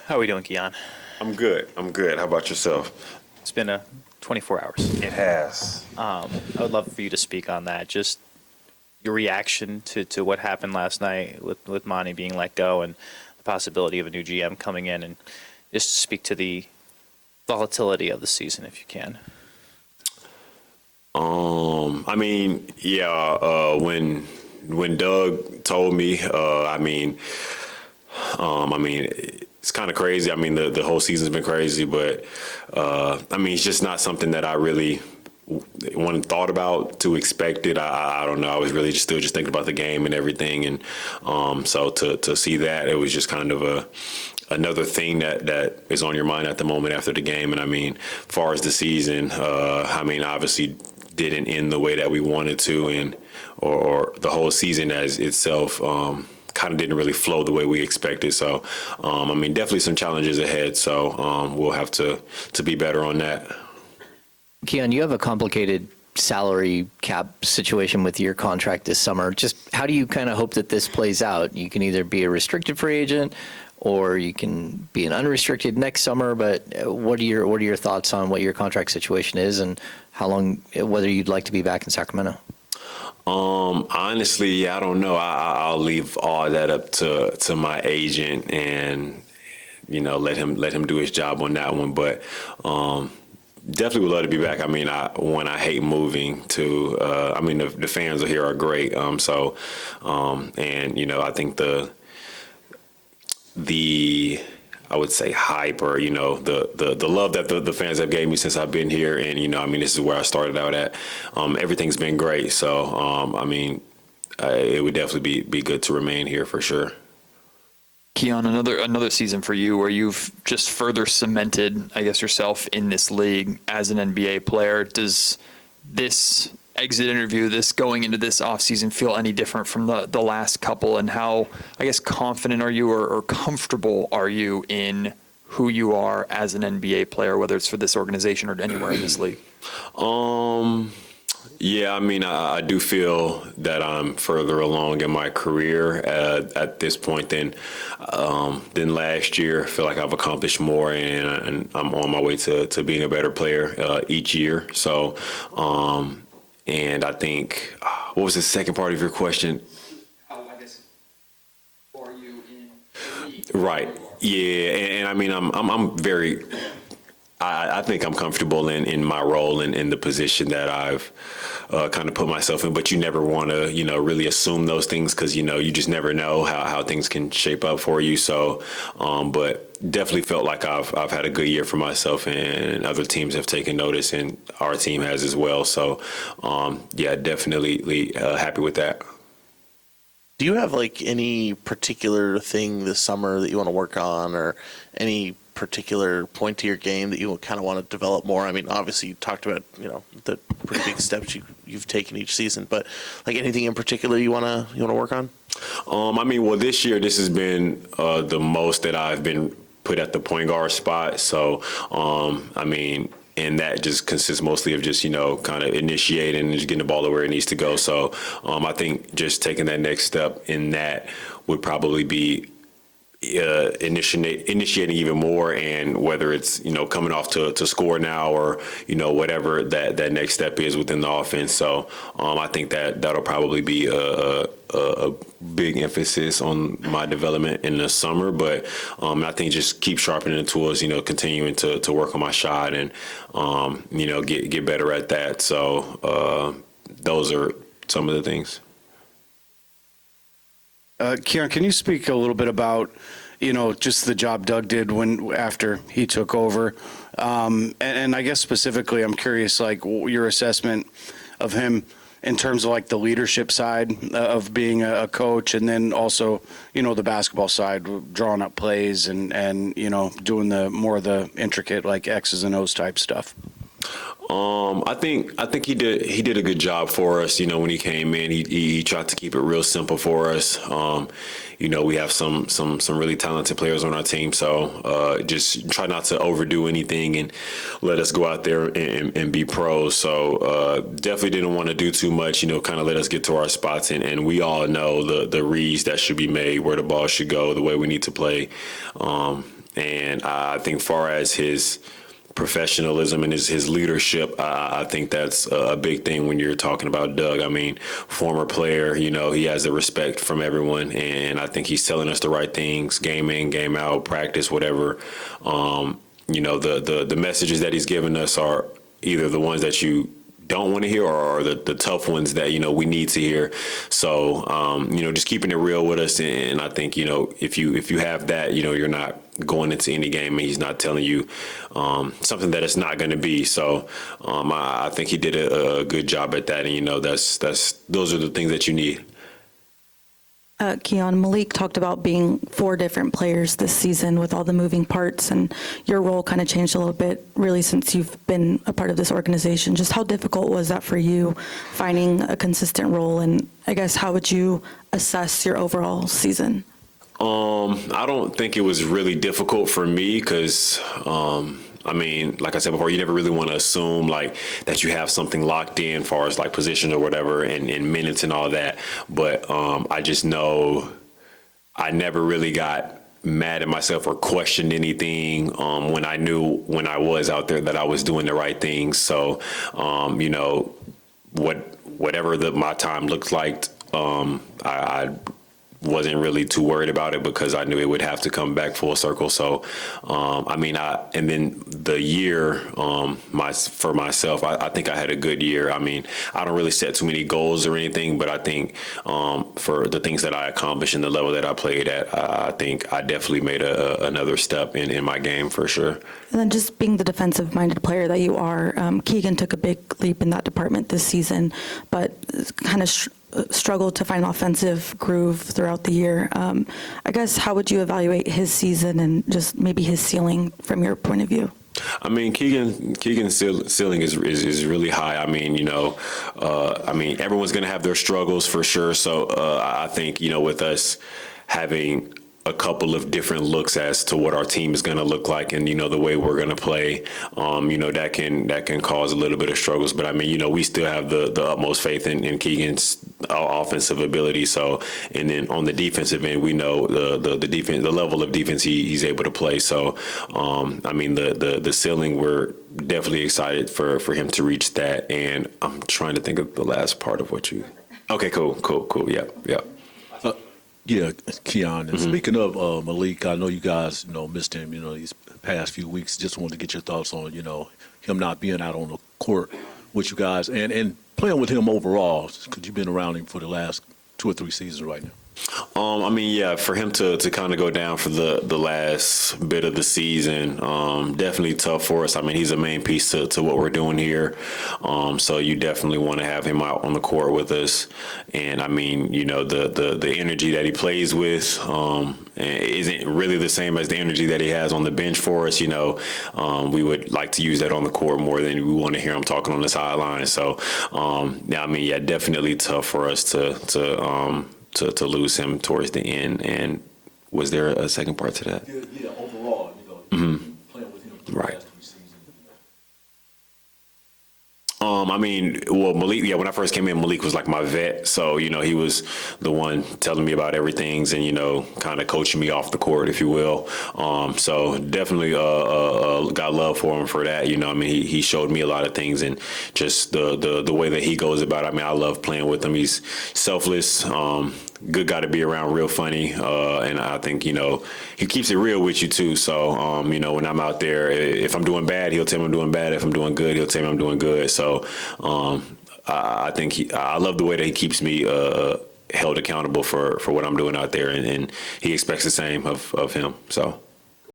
How are we doing, Keon? I'm good. I'm good. How about yourself? It's been 24 hours. It has. I would love for you to speak on that. Just your reaction to what happened last night with Monty being let go and the possibility of a new GM coming in, and just speak to the volatility of the season if you can. When Doug told me, it's kind of crazy. I mean, the whole season's been crazy, but it's just not something that I really thought about to expect it. I don't know. I was really still just thinking about the game and everything, and so to see that, it was just kind of another thing that is on your mind at the moment after the game. And as far as the season, obviously didn't end the way that we wanted to, and or the whole season as itself kind of didn't really flow the way we expected. So, definitely some challenges ahead. So we'll have to be better on that. Keon, you have a complicated salary cap situation with your contract this summer. Just how do you kind of hope that this plays out? You can either be a restricted free agent or you can be an unrestricted next summer. But what are your thoughts on what your contract situation is and how long, whether you'd like to be back in Sacramento? Honestly, I don't know. I'll leave all that up to my agent and, let him do his job on that one. But, definitely would love to be back. I hate moving to, the fans here are great. I think I would say hype or, the love that the fans have gave me since I've been here. And, this is where I started out at. Everything's been great. So, it would definitely be good to remain here for sure. Keon, another season for you where you've just further cemented, I guess, yourself in this league as an NBA player. Does this exit interview, this going into this offseason, feel any different from the last couple? And how, I guess, confident are you or comfortable are you in who you are as an NBA player, whether it's for this organization or anywhere in this league? Yeah, I do feel that I'm further along in my career at this point than last year. I feel like I've accomplished more, and I'm on my way to being a better player each year. So, and I think, what was the second part of your question? How, I guess, are you in the league? Right. Yeah, and I'm very. I think I'm comfortable in my role and in the position that I've kind of put myself in. But you never want to, really assume those things because, you just never know how things can shape up for you. So, but definitely felt like I've had a good year for myself, and other teams have taken notice, and our team has as well. So, yeah, definitely happy with that. Do you have any particular thing this summer that you want to work on, or any particular point to your game that you kind of want to develop more? Obviously you talked about, the pretty big steps you've taken each season, but anything in particular you want to work on? Well, this year, this has been the most that I've been put at the point guard spot. So, and that just consists mostly of just, kind of initiating and just getting the ball to where it needs to go. So I think just taking that next step in that would probably be initiating even more, and whether it's coming off to score now or whatever that next step is within the offense. So I think that'll probably be a big emphasis on my development in the summer. But I think just keep sharpening the tools, continuing to work on my shot and get better at that. So those are some of the things. Keon, can you speak a little bit about, just the job Doug did after he took over? And I guess specifically, I'm curious, your assessment of him in terms of the leadership side of being a coach, and then also, the basketball side, drawing up plays and doing the more of the intricate X's and O's type stuff. I think he did a good job for us. When he came in, he tried to keep it real simple for us. We have some really talented players on our team, so just try not to overdo anything and let us go out there and be pros. So definitely didn't want to do too much. Kind of let us get to our spots, and we all know the reads that should be made, where the ball should go, the way we need to play. And I think far as his professionalism and his leadership, I think that's a big thing when you're talking about Doug. I mean, former player, he has the respect from everyone, and I think he's telling us the right things, game in, game out, practice, whatever. The messages that he's giving us are either the ones that you don't want to hear or the tough ones that we need to hear. So just keeping it real with us, and I think if you have that, you're not going into any game and he's not telling you something that it's not going to be. So I think he did a good job at that, and those are the things that you need. Keon, Malik talked about being 4 different players this season with all the moving parts, and your role kind of changed a little bit really since you've been a part of this organization. Just how difficult was that for you, finding a consistent role, and I guess how would you assess your overall season? I don't think it was really difficult for me because like I said before, you never really want to assume that you have something locked in as far as position or whatever and minutes and all that. But I just know I never really got mad at myself or questioned anything when I knew when I was out there that I was doing the right things. So, whatever my time looked like, I wasn't really too worried about it because I knew it would have to come back full circle. So, and then the year, for myself, I think I had a good year. I mean, I don't really set too many goals or anything, but I think for the things that I accomplished and the level that I played at, I think I definitely made another step in my game for sure. And then just being the defensive-minded player that you are, Keegan took a big leap in that department this season, but kind of struggled to find an offensive groove throughout the year. I guess how would you evaluate his season and just maybe his ceiling from your point of view? I mean, Keegan's ceiling is really high. I mean, everyone's going to have their struggles for sure. So I think, with us having a couple of different looks as to what our team is going to look like and, the way we're going to play, that can cause a little bit of struggles. But I mean, we still have the utmost faith in Keegan's offensive ability. So, and then on the defensive end, we know the defense, the level of defense he's able to play. So, the ceiling, we're definitely excited for him to reach that. And I'm trying to think of the last part of what you. Okay, cool. Yep. Yeah, Keon. And speaking of Malik, I know you guys, missed him, these past few weeks. Just wanted to get your thoughts on, him not being out on the court with you guys and playing with him overall, because you've been around him for the last 2 or 3 seasons right now. For him to kind of go down for the last bit of the season, definitely tough for us. I mean, he's a main piece to what we're doing here. So you definitely want to have him out on the court with us. And I mean, the energy that he plays with isn't really the same as the energy that he has on the bench for us. We would like to use that on the court more than we want to hear him talking on the sideline. So, definitely tough for us to lose him towards the end. And was there a second part to that? Yeah, overall, playing with him for the last 3 seasons. Malik, when I first came in, Malik was like my vet. So, he was the one telling me about everything and, kind of coaching me off the court, if you will. So definitely got love for him for that. He showed me a lot of things and just the way that he goes about it. I love playing with him. He's selfless, good guy to be around, real funny. And I think, he keeps it real with you too. So, when I'm out there, if I'm doing bad, he'll tell me I'm doing bad. If I'm doing good, he'll tell me I'm doing good. So, I think I love the way that he keeps me held accountable for what I'm doing out there, and he expects the same of him. So.